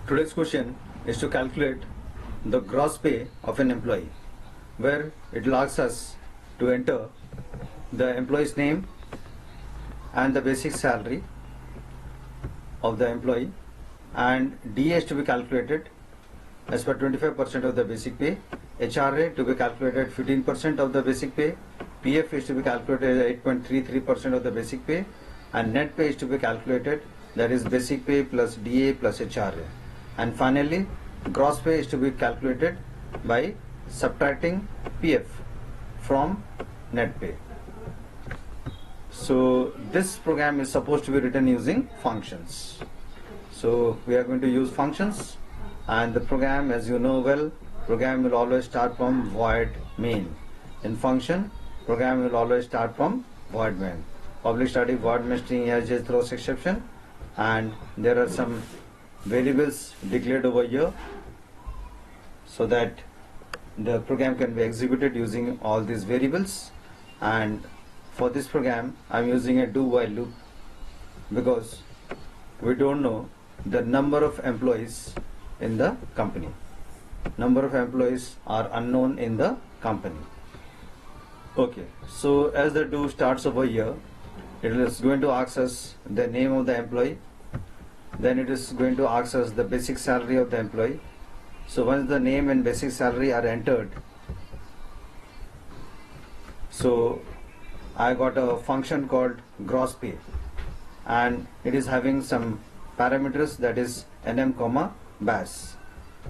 Today's question is to calculate the gross pay of an employee, where it asks us to enter the employee's name and the basic salary of the employee, and DA is to be calculated as per 25% of the basic pay, HRA to be calculated 15% of the basic pay, PF is to be calculated at 8.33% of the basic pay, and net pay is to be calculated, that is basic pay plus DA plus HRA. And finally, gross pay is to be calculated by subtracting PF from net pay. So this program is supposed to be written using functions. So we are going to use functions, and the program, as you know well, program will always start from void main. In function, program will always start from void main. Public static void main string has just throws exception, and there are some variables declared over here so that the program can be executed using all these variables. And for this program I am using a do while loop because we don't know the number of employees in the company. Number of employees are unknown in the company. Okay, so as the do starts over here, it is going to ask us the name of the employee, then it is going to ask us the basic salary of the employee. So once the name and basic salary are entered, so I got a function called gross pay, and it is having some parameters, that is nm comma bas.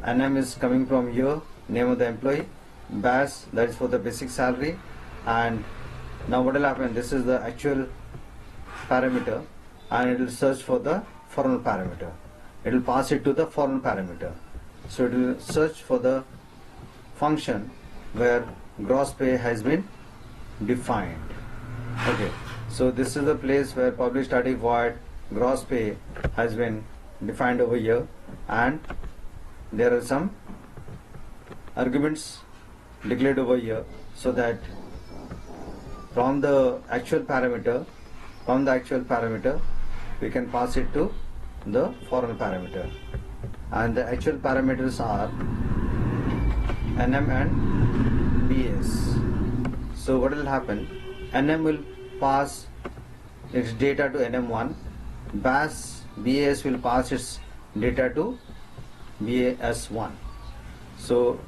Nm is coming from here, name of the employee, bas, that is for the basic salary. And now what will happen, this is the actual parameter, and it will search for the formal parameter. It will pass it to the formal parameter. So it will search for the function where gross pay has been defined. Okay, so this is the place where public static void gross pay has been defined over here, and there are some arguments declared over here, so that from the actual parameter we can pass it to the formal parameter, and the actual parameters are nm and bs. So what will happen, nm will pass its data to nm1, bas will pass its data to bas1. So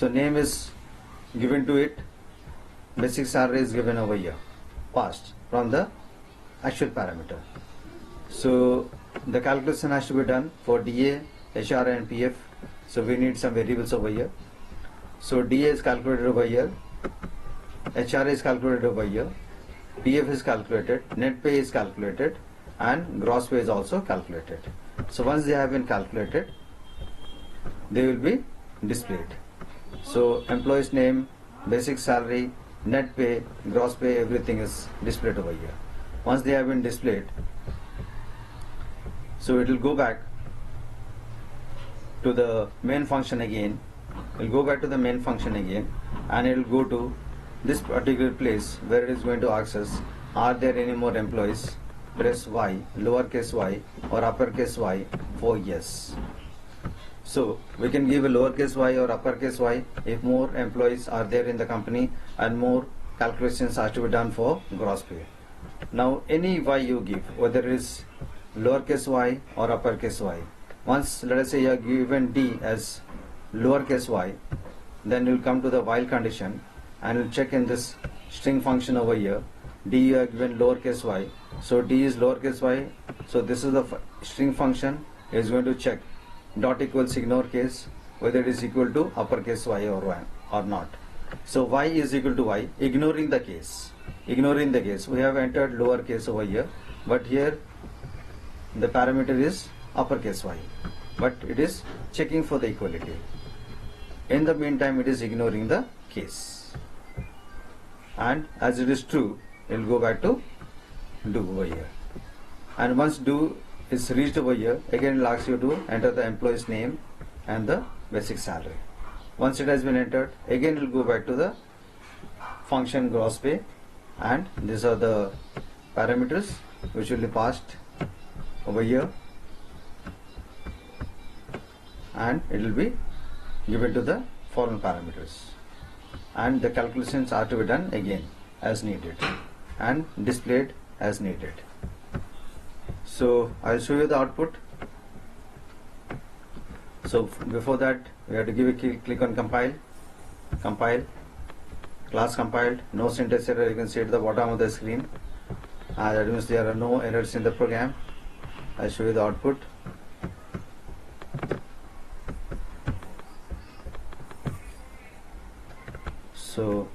name is given to it, basic salary is given over here, passed from the actual parameter. So the calculation has to be done for DA, HRA and PF. So we need some variables over here. So DA is calculated over here, HRA is calculated over here, PF is calculated, net pay is calculated, and gross pay is also calculated. So once they have been calculated, they will be displayed. So employee's name, basic salary, net pay, gross pay, everything is displayed over here. Once they have been displayed, so it will go back to the main function again. It will go back to the main function again, and it will go to this particular place where it is going to ask us, are there any more employees? Press Y, lowercase y or uppercase Y for yes. So we can give a lowercase y or uppercase y if more employees are there in the company and more calculations are to be done for gross pay. Now any y you give, whether it is lowercase y or uppercase y, once let us say you are given d as lowercase y, then you will come to the while condition and you will check in this string function over here, d you are given lowercase y, so d is lowercase y, so this is the string function is going to check dot equals ignore case whether it is equal to uppercase y or not. So y is equal to y, ignoring the case. We have entered lowercase over here, but here the parameter is uppercase y, but it is checking for the equality. In the meantime it is ignoring the case, and as it is true, it will go back to do over here. And once do is reached over here, again it will ask you to enter the employee's name and the basic salary. Once it has been entered, again it will go back to the function gross pay, and these are the parameters which will be passed over here. and it will be given to the foreign parameters, and the calculations are to be done again as needed and displayed as needed. So I'll show you the output. So before that we have to give a click on compile, class compiled, no syntax error, you can see at the bottom of the screen. That means there are no errors in the program. I'll show you the output. So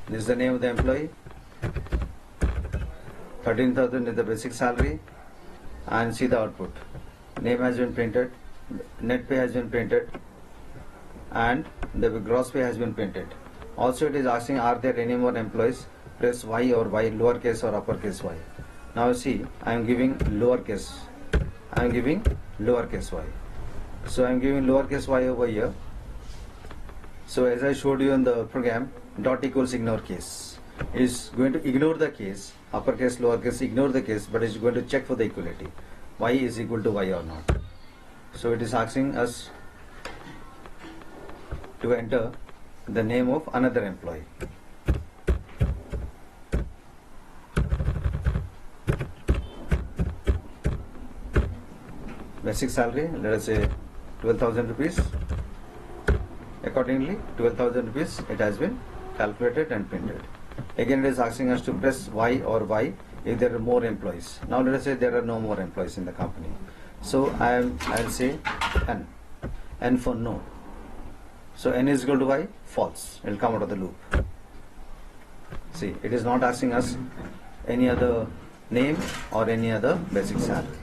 this is the name of the employee, 13,000 is the basic salary, and see the output. Name has been printed, net pay has been printed, and the gross pay has been printed. Also it is asking, are there any more employees? Press Y or Y, lowercase or uppercase Y. Now see, I am giving lowercase y. So I am giving lowercase y over here. So as I showed you in the program, dot equals ignore case. It is going to ignore the case, uppercase, lowercase, ignore the case, but it is going to check for the equality. Y is equal to Y or not. So it is asking us to enter the name of another employee. Basic salary, let us say 12,000 rupees. Accordingly, 12,000 rupees it has been calculated and printed. Again it is asking us to press Y or Y if there are more employees. Now let us say there are no more employees in the company. So I'll say N for no. So N is equal to Y, false. It will come out of the loop. See, it is not asking us any other name or any other basic salary.